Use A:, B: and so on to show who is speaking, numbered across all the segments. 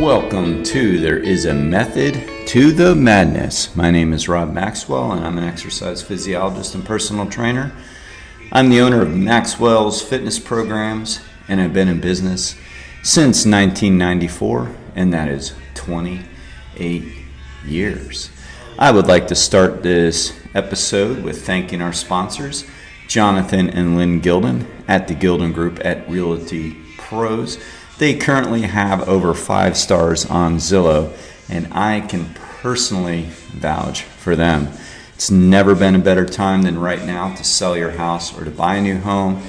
A: Welcome to There Is a Method to the Madness. My name is Rob Maxwell, and I'm an exercise physiologist and personal trainer. I'm the owner of Maxwell's Fitness Programs, and I've been in business since 1994, and that is 28 years. I would like to start this episode with thanking our sponsors, Jonathan and Lynn Gilden at the Gilden Group at Realty Pros. They currently have over 5 stars on Zillow, and I can personally vouch for them. It's never been a better time than right now to sell your house or to buy a new home.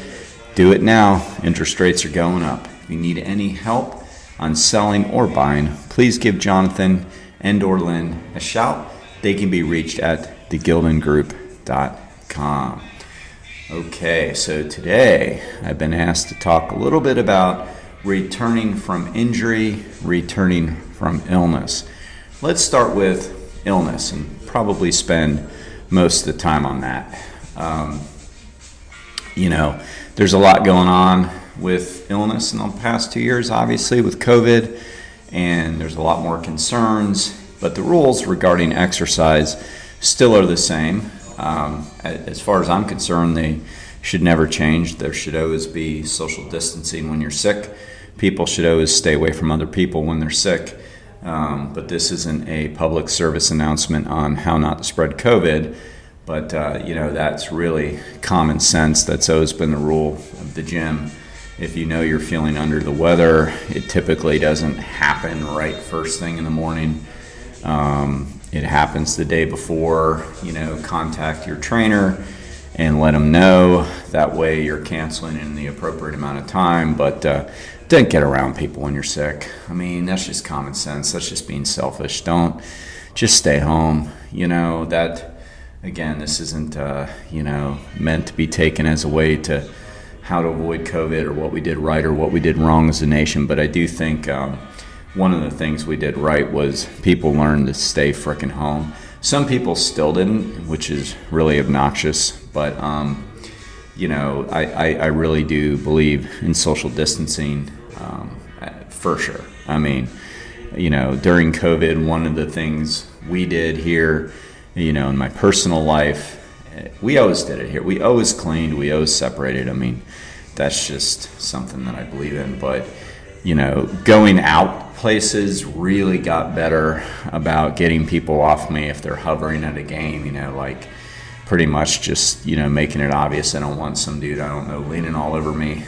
A: Do it now. Interest rates are going up. If you need any help on selling or buying, please give Jonathan and or Lynn a shout. They can be reached at thegildengroup.com. Okay, so today I've been asked to talk a little bit about returning from injury, returning from illness. Let's start with illness and probably spend most of the time on that. There's a lot going on with illness in the past 2 years, obviously, with COVID, and there's a lot more concerns, but the rules regarding exercise still are the same. As far as I'm concerned, they should never change. There should always be social distancing when you're sick. People should always stay away from other people when they're sick. But this isn't a public service announcement on how not to spread COVID. But, that's really common sense. That's always been the rule of the gym. If you know you're feeling under the weather, it typically doesn't happen right first thing in the morning. It happens the day before. Contact your trainer and let them know. That way you're canceling in the appropriate amount of time. But don't get around people when you're sick. I mean, that's just common sense. That's just being selfish. Don't just stay home. This isn't, meant to be taken as a way to how to avoid COVID or what we did right or what we did wrong as a nation. But I do think one of the things we did right was people learned to stay frickin' home. Some people still didn't, which is really obnoxious. But, I really do believe in social distancing for sure. I mean, during COVID, one of the things we did here, in my personal life, we always did it here. We always cleaned. We always separated. I mean, that's just something that I believe in. But, going out places really got better about getting people off me if they're hovering at a game, pretty much just, making it obvious I don't want some dude I don't know leaning all over me.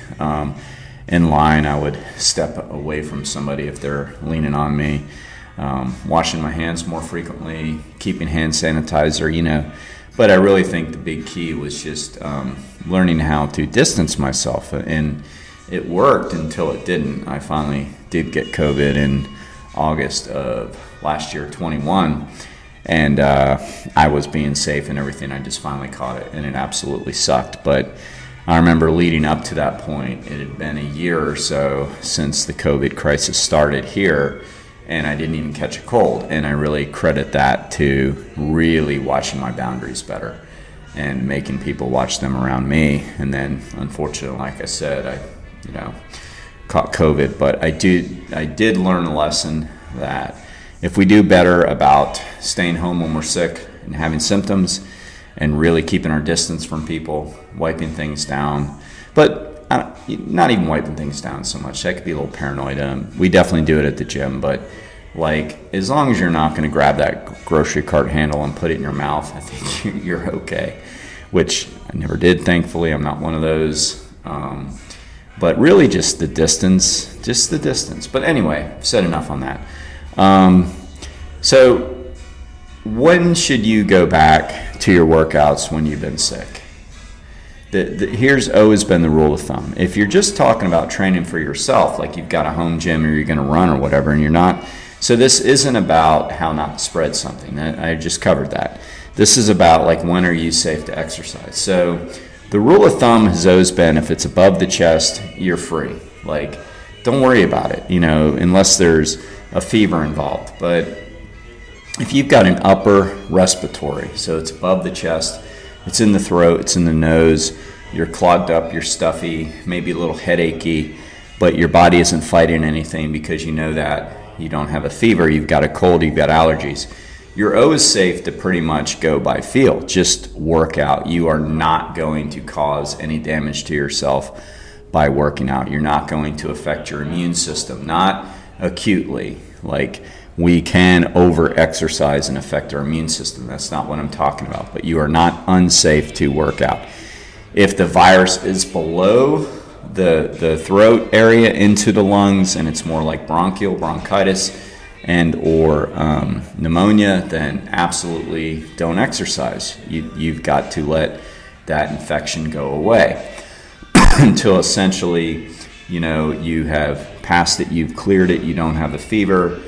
A: In line, I would step away from somebody if they're leaning on me. Washing my hands more frequently, keeping hand sanitizer, But I really think the big key was just learning how to distance myself. And it worked until it didn't. I finally did get COVID in August of last year, 21. And I was being safe and everything. I just finally caught it, and it absolutely sucked. But I remember leading up to that point, it had been a year or so since the COVID crisis started here, and I didn't even catch a cold. And I really credit that to really watching my boundaries better and making people watch them around me. And then, unfortunately, like I said, I caught COVID. But I did learn a lesson that if we do better about staying home when we're sick and having symptoms and really keeping our distance from people, wiping things down, but not even wiping things down so much. That could be a little paranoid. We definitely do it at the gym, but as long as you're not going to grab that grocery cart handle and put it in your mouth, I think you're okay, which I never did, thankfully. I'm not one of those. But really just the distance. But anyway, I've said enough on that. So when should you go back to your workouts when you've been sick? Here's always been the rule of thumb. If you're just talking about training for yourself, like you've got a home gym or you're going to run or whatever, and you're not, so this isn't about how not to spread something. I just covered that. This is about when are you safe to exercise. So the rule of thumb has always been if it's above the chest, you're free. Don't worry about it, unless there's a fever involved. But if you've got an upper respiratory, so it's above the chest, it's in the throat, it's in the nose, you're clogged up, you're stuffy, maybe a little headachy, but your body isn't fighting anything because you know that you don't have a fever, you've got a cold, you've got allergies. You're always safe to pretty much go by feel. Just work out. You are not going to cause any damage to yourself by working out. You're not going to affect your immune system, not acutely. Like, we can over-exercise and affect our immune system. That's not what I'm talking about. But you are not unsafe to work out. If the virus is below the throat area into the lungs and it's more like bronchitis and or pneumonia, then absolutely don't exercise. You've got to let that infection go away until essentially, you have passed it, you've cleared it, you don't have a fever.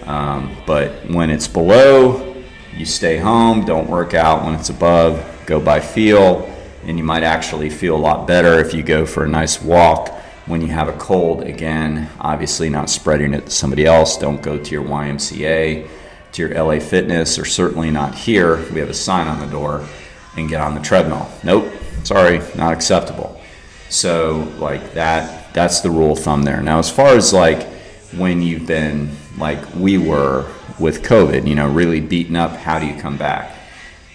A: But when it's below, you stay home, don't work out. When it's above, go by feel, and you might actually feel a lot better if you go for a nice walk. When you have a cold, again, obviously not spreading it to somebody else. Don't go to your YMCA, to your LA Fitness, or certainly not here. We have a sign on the door, and get on the treadmill. Nope, sorry, not acceptable. So like that's the rule of thumb there. Now, as far as like when you've been like we were with COVID, really beaten up, how do you come back?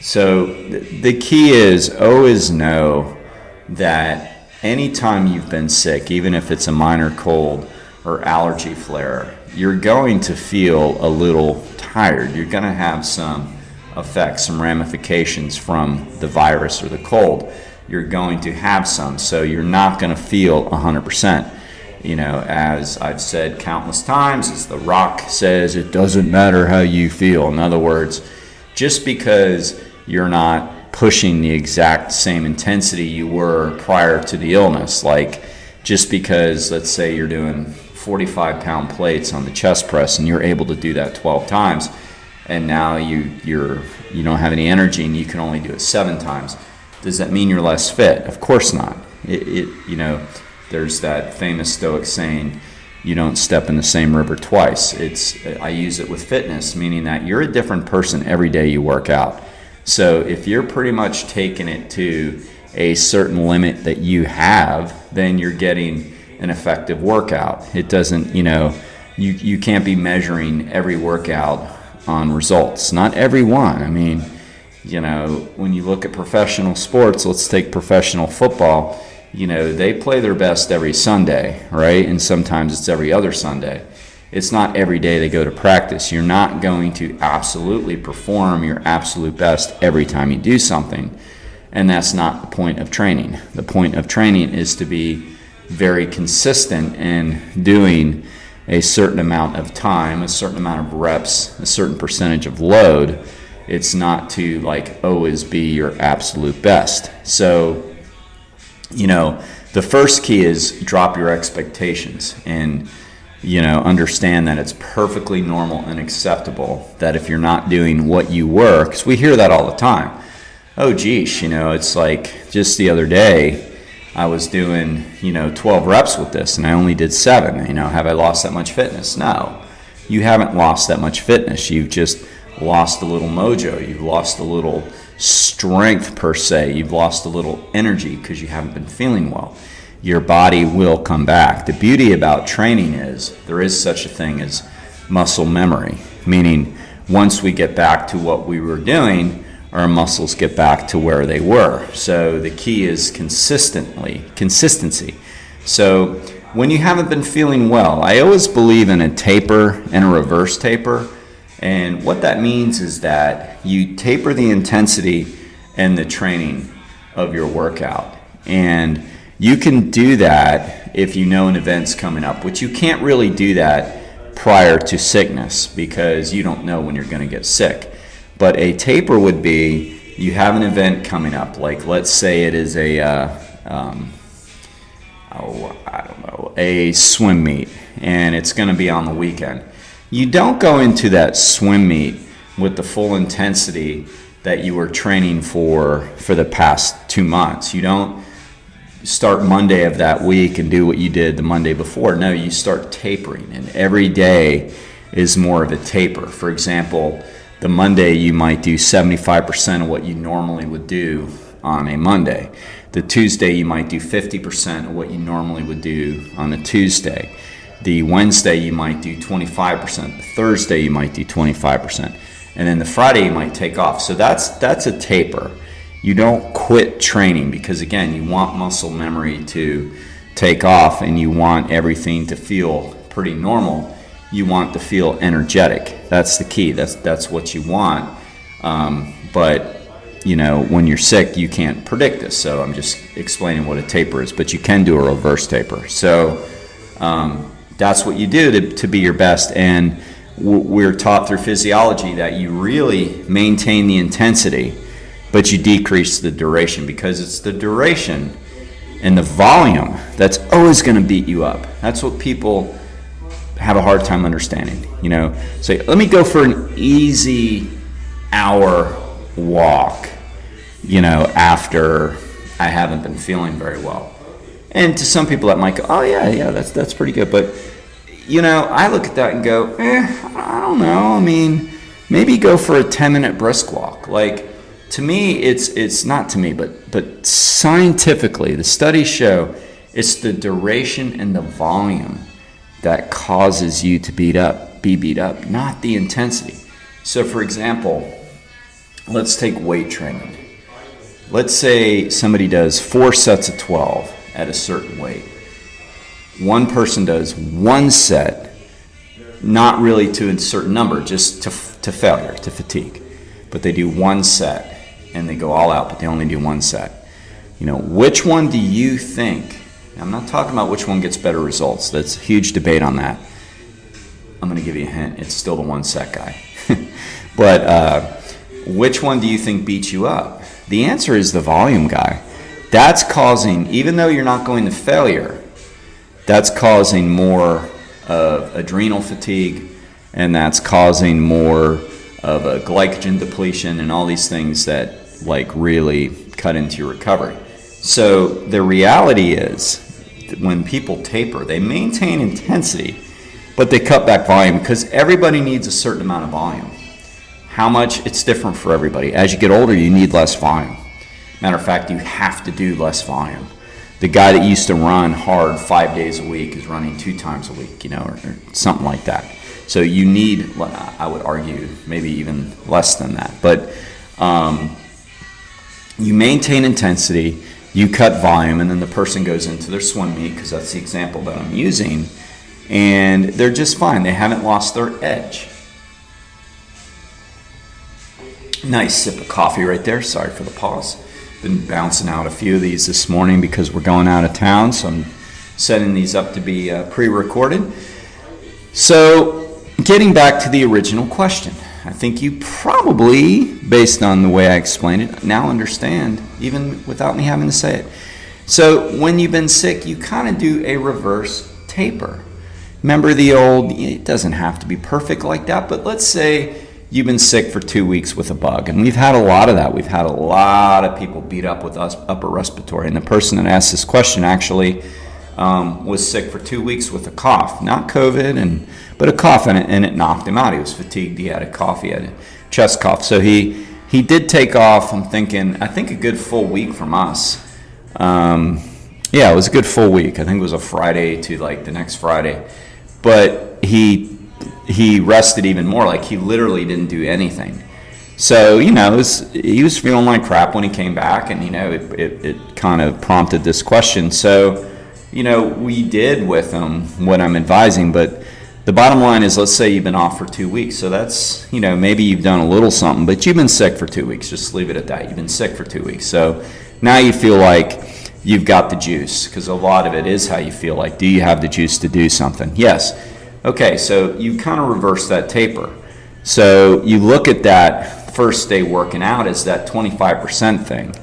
A: So the key is always know that anytime you've been sick, even if it's a minor cold or allergy flare, you're going to feel a little tired. You're going to have some effects, some ramifications from the virus or the cold. You're going to have some, so you're not going to feel 100%. As I've said countless times, as The Rock says, it doesn't matter how you feel. In other words, just because you're not pushing the exact same intensity you were prior to the illness, like just because, let's say you're doing 45-pound plates on the chest press and you're able to do that 12 times, and now you don't have any energy and you can only do it 7 times, does that mean you're less fit? Of course not. There's that famous Stoic saying, you don't step in the same river twice. I use it with fitness, meaning that you're a different person every day you work out. So if you're pretty much taking it to a certain limit that you have, then you're getting an effective workout. It doesn't, you can't be measuring every workout on results. Not every one. I mean, when you look at professional sports, let's take professional football, they play their best every Sunday, right? And sometimes it's every other Sunday. It's not every day they go to practice. You're not going to absolutely perform your absolute best every time you do something. And that's not the point of training. The point of training is to be very consistent in doing a certain amount of time, a certain amount of reps, a certain percentage of load. It's not to always be your absolute best. So, the first key is drop your expectations and understand that it's perfectly normal and acceptable that if you're not doing what you were, because we hear that all the time. Oh, geez, it's like just the other day I was doing, 12 reps with this and I only did 7. Have I lost that much fitness? No, you haven't lost that much fitness. You've just lost a little mojo. You've lost a little strength per se. You've lost a little energy because you haven't been feeling well. Your body will come back. The beauty about training is there is such a thing as muscle memory, meaning once we get back to what we were doing, our muscles get back to where they were. So the key is consistency. So when you haven't been feeling well, I always believe in a taper and a reverse taper. And what that means is that you taper the intensity and the training of your workout. And you can do that if you know an event's coming up, which you can't really do that prior to sickness because you don't know when you're going to get sick. But a taper would be you have an event coming up, like let's say it is a swim meet, and it's going to be on the weekend. You don't go into that swim meet with the full intensity that you were training for the past 2 months. You don't start Monday of that week and do what you did the Monday before. No, you start tapering, and every day is more of a taper. For example, the Monday you might do 75% of what you normally would do on a Monday. The Tuesday, you might do 50% of what you normally would do on a Tuesday. The Wednesday, you might do 25%. The Thursday, you might do 25%. And then the Friday, you might take off. So that's a taper. You don't quit training because, again, you want muscle memory to take off and you want everything to feel pretty normal. You want to feel energetic. That's the key. That's what you want. But, you know, when you're sick, you can't predict this. So I'm just explaining what a taper is. But you can do a reverse taper. So that's what you do to be your best. And we're taught through physiology that you really maintain the intensity, but you decrease the duration, because it's the duration and the volume that's always going to beat you up. That's what people have a hard time understanding. You know, say, let me go for an easy hour walk, you know, after I haven't been feeling very well. And to some people that might go, oh yeah, that's pretty good. But, you know, I look at that and go, I don't know. I mean, maybe go for a 10-minute brisk walk. Like, to me, it's not to me, but scientifically, the studies show it's the duration and the volume that causes you to be beat up, not the intensity. So, for example, let's take weight training. Let's say somebody does 4 sets of 12 at a certain weight. One person does 1 set, not really to a certain number, just to failure, to fatigue. But they do 1 set, and they go all out, but they only do 1 set. You know, which one do you think? I'm not talking about which one gets better results. That's a huge debate on that. I'm going to give you a hint. It's still the 1 set guy. But which one do you think beats you up? The answer is the volume guy. That's causing, even though you're not going to failure, that's causing more of adrenal fatigue, and that's causing more of a glycogen depletion and all these things that like really cut into your recovery. So the reality is that when people taper, they maintain intensity, but they cut back volume because everybody needs a certain amount of volume. How much? It's different for everybody. As you get older, you need less volume. Matter of fact, you have to do less volume. The guy that used to run hard 5 days a week is running 2 times a week, you know, or something like that. So you need, I would argue, maybe even less than that. But you maintain intensity, you cut volume, and then the person goes into their swim meet, because that's the example that I'm using, and they're just fine. They haven't lost their edge. Nice sip of coffee right there. Sorry for the pause. Been bouncing out a few of these this morning because we're going out of town, so I'm setting these up to be pre-recorded. So, getting back to the original question, I think you probably, based on the way I explained it, now understand, even without me having to say it. So, when you've been sick, you kind of do a reverse taper. Remember the old, it doesn't have to be perfect like that, but let's say you've been sick for 2 weeks with a bug, and we've had a lot of that. We've had a lot of people beat up with us upper respiratory, and the person that asked this question actually was sick for 2 weeks with a cough, not COVID, but a cough, and it knocked him out. He was fatigued. He had a cough. He had a chest cough. So he did take off. I think a good full week from us. Yeah, it was a good full week. I think it was a Friday to like the next Friday, but he rested even more. Like, he literally didn't do anything. So, you know, he was feeling like crap when he came back, and, you know, it kind of prompted this question. So, you know, we did with him what I'm advising, but the bottom line is, let's say you've been off for 2 weeks. So that's, you know, maybe you've done a little something, but you've been sick for 2 weeks. Just leave it at that. You've been sick for 2 weeks. So now you feel like you've got the juice, because a lot of it is how you feel like. Do you have the juice to do something? Yes. Okay, so you kind of reverse that taper. So you look at that first day working out as that 25% thing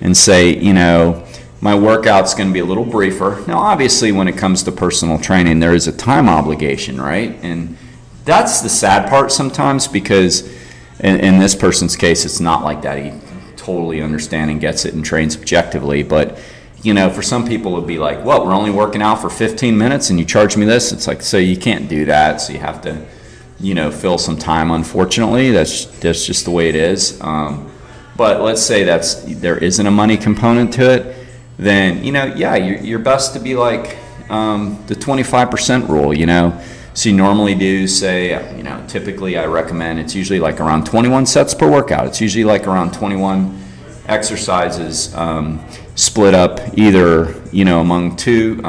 A: and say, you know, my workout's going to be a little briefer. Now, obviously, when it comes to personal training, there is a time obligation, right? And that's the sad part sometimes, because in this person's case, it's not like that. He totally understands and gets it and trains objectively, but you know, for some people it would be like, what, we're only working out for 15 minutes and you charge me this? It's like, so you can't do that. So you have to, you know, fill some time, unfortunately. That's just the way it is. But But let's say there isn't a money component to it, then, you're best to be like the 25% rule, So you normally do say, typically I recommend it's usually like around 21 sets per workout. It's usually like around 21 exercises split up either, among 10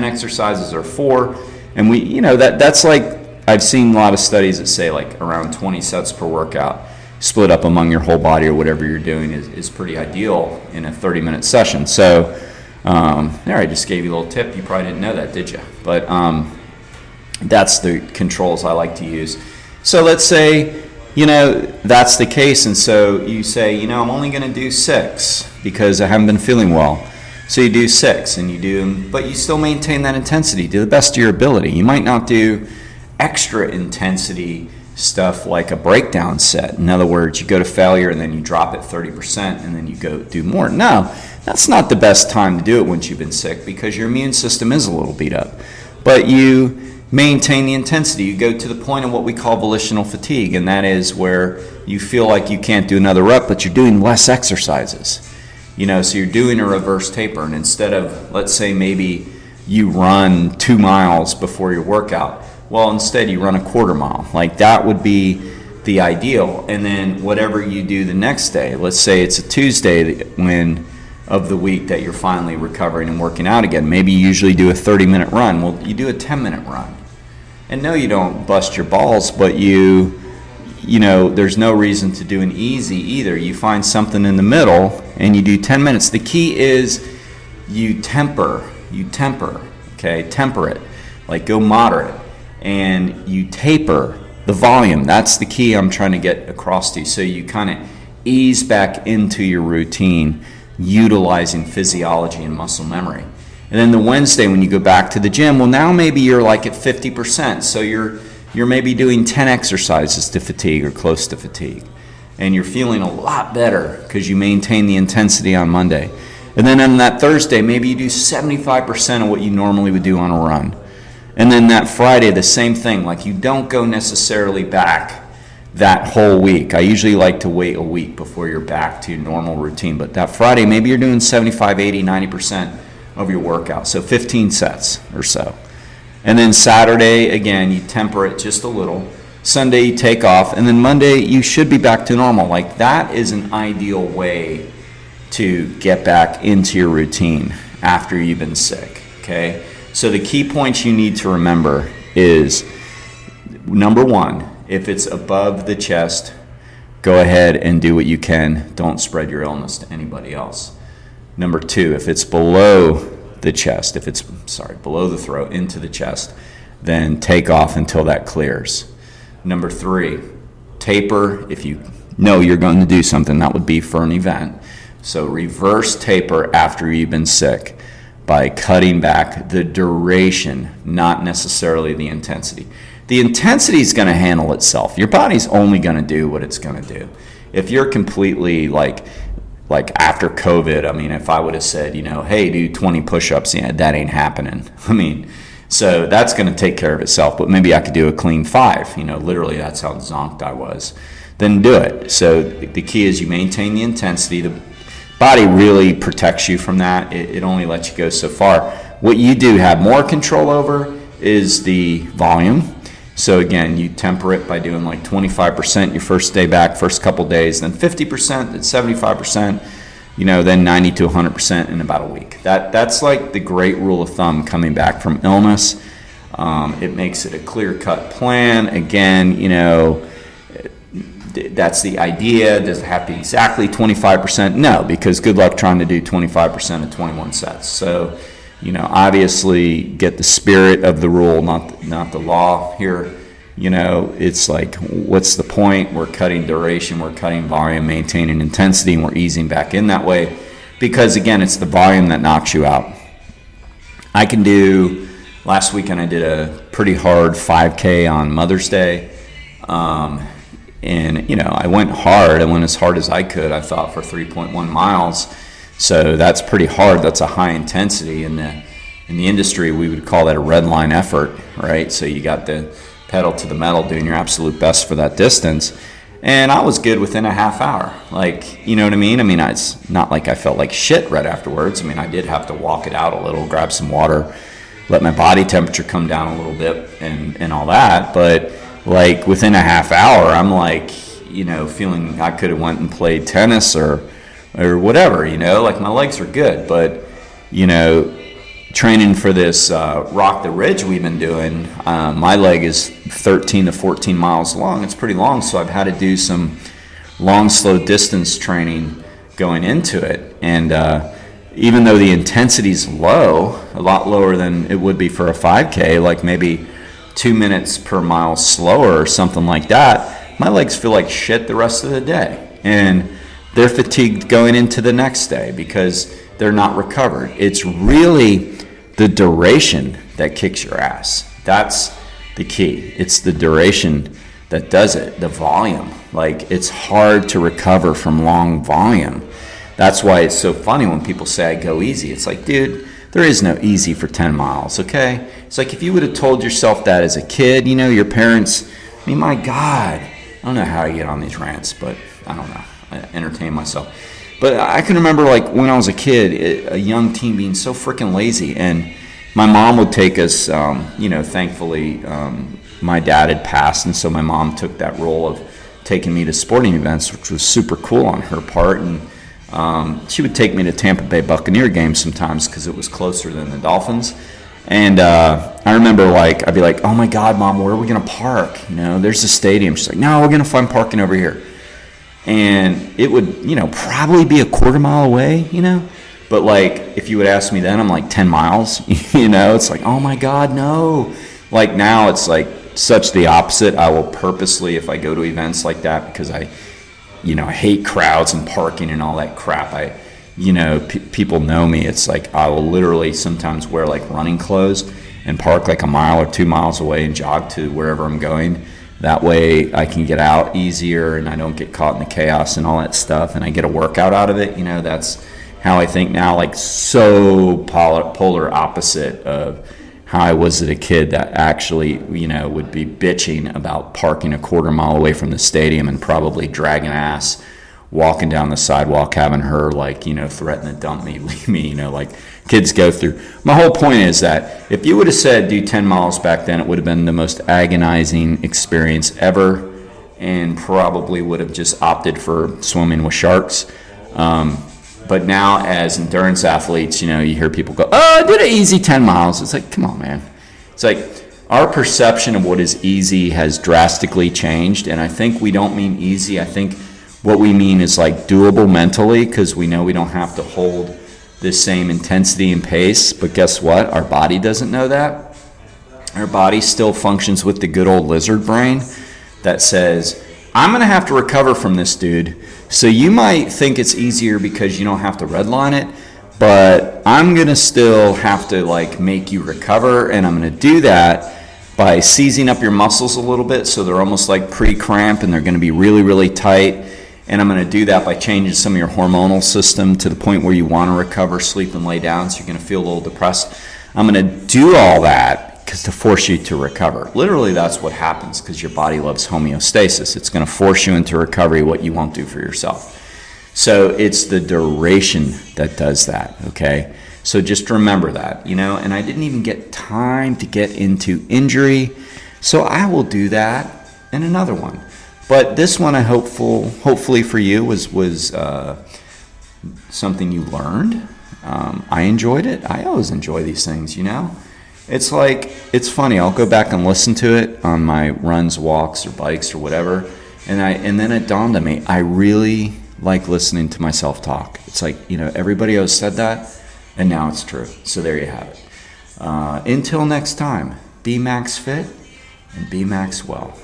A: exercises or 4. And that's like, I've seen a lot of studies that say like around 20 sets per workout split up among your whole body or whatever you're doing is pretty ideal in a 30-minute session. So there, I just gave you a little tip. You probably didn't know that, did you? But that's the controls I like to use. So let's say, that's the case. And so you say, I'm only going to do 6 because I haven't been feeling well. So you do 6 and you do, but you still maintain that intensity to the best of your ability. You might not do extra intensity stuff like a breakdown set. In other words, you go to failure and then you drop it 30% and then you go do more. No, that's not the best time to do it once you've been sick because your immune system is a little beat up. But you maintain the intensity. You go to the point of what we call volitional fatigue, and that is where you feel like you can't do another rep, but you're doing less exercises. So you're doing a reverse taper, and instead of, let's say maybe you run 2 miles before your workout, well, instead you run a quarter mile. Like that would be the ideal. And then whatever you do the next day, let's say it's a Tuesday of the week that you're finally recovering and working out again. Maybe you usually do a 30-minute run. Well, you do a 10-minute run. And no, you don't bust your balls, but there's no reason to do an easy either. You find something in the middle and you do 10 minutes. The key is you temper, okay? Temper it, like go moderate. And you taper the volume. That's the key I'm trying to get across to you. So you kind of ease back into your routine, utilizing physiology and muscle memory. And then the Wednesday when you go back to the gym, well, now maybe you're like at 50%. So you're maybe doing 10 exercises to fatigue or close to fatigue. And you're feeling a lot better because you maintain the intensity on Monday. And then on that Thursday, maybe you do 75% of what you normally would do on a run. And then that Friday, the same thing. Like you don't go necessarily back that whole week. I usually like to wait a week before you're back to normal routine. But that Friday, maybe you're doing 75, 80, 90% of your workout. So 15 sets or so. And then Saturday, again, you temper it just a little. Sunday, you take off. And then Monday, you should be back to normal. Like that is an ideal way to get back into your routine after you've been sick, okay? So the key points you need to remember is, number 1, if it's above the chest, go ahead and do what you can. Don't spread your illness to anybody else. Number 2, if it's below the chest, below the throat into the chest, then take off until that clears. Number 3, taper if you know you're going to do something. That would be for an event. So reverse taper after you've been sick by cutting back the duration, not necessarily the intensity. The intensity is going to handle itself. Your body's only going to do what it's going to do. If you're completely like after COVID, I mean, if I would have said, hey, do 20 push-ups, that ain't happening. So that's going to take care of itself. But maybe I could do a clean 5. Literally that's how zonked I was. Then do it. So the key is you maintain the intensity. The body really protects you from that. It only lets you go so far. What you do have more control over is the volume. So again, you temper it by doing like 25% your first day back, first couple days, then 50%, then 75%, then 90 to 100% in about a week. That's like the great rule of thumb coming back from illness. It makes it a clear-cut plan. Again, that's the idea. Does it have to be exactly 25%? No, because good luck trying to do 25% of 21 sets. So, obviously get the spirit of the rule, not the law here. It's like, what's the point? We're cutting duration, we're cutting volume, maintaining intensity, and we're easing back in that way. Because again, it's the volume that knocks you out. Last weekend I did a pretty hard 5K on Mother's Day. And, I went hard. I went as hard as I could, I thought, for 3.1 miles. So that's pretty hard. That's a high intensity. In the industry, we would call that a red line effort, right? So you got the pedal to the metal doing your absolute best for that distance. And I was good within a half hour. Like, you know what I mean? I mean, it's not like I felt like shit right afterwards. I mean, I did have to walk it out a little, grab some water, let my body temperature come down a little bit and all that. But like within a half hour, I'm like, you know, feeling I could have went and played tennis or whatever, you know, like my legs are good. But, you know, training for this Rock the Ridge we've been doing, my leg is 13 to 14 miles long. It's pretty long, so I've had to do some long, slow distance training going into it. And even though the intensity's low, a lot lower than it would be for a 5K, like maybe 2 minutes per mile slower or something like that, my legs feel like shit the rest of the day. And they're fatigued going into the next day because they're not recovered. It's really the duration that kicks your ass. That's the key. It's the duration that does it, the volume. Like, it's hard to recover from long volume. That's why it's so funny when people say I go easy. It's like, dude, there is no easy for 10 miles, okay? It's like if you would have told yourself that as a kid, you know, your parents, I mean, my God, I don't know how I get on these rants, but I don't know. I entertain myself. But I can remember, like, when I was a kid, a young teen being so freaking lazy. And my mom would take us, you know, thankfully, my dad had passed. And so my mom took that role of taking me to sporting events, which was super cool on her part. And she would take me to Tampa Bay Buccaneer games sometimes because it was closer than the Dolphins. And I remember, like, I'd be like, oh, my God, Mom, where are we going to park? You know, there's a stadium. She's like, no, we're going to find parking over here. And it would, you know, probably be a quarter mile away, you know. But, like, if you would ask me then, I'm like 10 miles, you know. It's like, oh, my God, no. Like, now it's, like, such the opposite. I will purposely, if I go to events like that, because I hate crowds and parking and all that crap. People know me. It's like I will literally sometimes wear, like, running clothes and park, like, a mile or 2 miles away and jog to wherever I'm going. That way I can get out easier and I don't get caught in the chaos and all that stuff, and I get a workout out of it. You know, that's how I think now, like, so polar opposite of how I was as a kid that actually, you know, would be bitching about parking a quarter mile away from the stadium and probably dragging ass, walking down the sidewalk, having her, like, you know, threaten to dump me, leave me, you know, like kids go through. My whole point is that if you would have said do 10 miles back then, it would have been the most agonizing experience ever and probably would have just opted for swimming with sharks. But now as endurance athletes, you know, you hear people go, oh, I did an easy 10 miles. It's like, come on, man. It's like our perception of what is easy has drastically changed. And I think we don't mean easy. I think what we mean is, like, doable mentally, because we know we don't have to hold the same intensity and pace. But guess what? Our body doesn't know that. Our body still functions with the good old lizard brain that says, I'm going to have to recover from this, dude. So you might think it's easier because you don't have to redline it, but I'm going to still have to, like, make you recover, and I'm going to do that by seizing up your muscles a little bit so they're almost like pre-cramp and they're going to be really, really tight. And I'm going to do that by changing some of your hormonal system to the point where you want to recover, sleep, and lay down, so you're going to feel a little depressed. I'm going to do all that to force you to recover. Literally, that's what happens because your body loves homeostasis. It's going to force you into recovery, what you won't do for yourself. So it's the duration that does that, okay? So just remember that, you know, and I didn't even get time to get into injury, so I will do that in another one. But this one, hopefully for you, was something you learned. I enjoyed it. I always enjoy these things, you know. It's like, it's funny. I'll go back and listen to it on my runs, walks, or bikes, or whatever. And then it dawned on me, I really like listening to myself talk. It's like, you know, everybody else said that, and now it's true. So there you have it. Until next time, be max fit and be max well.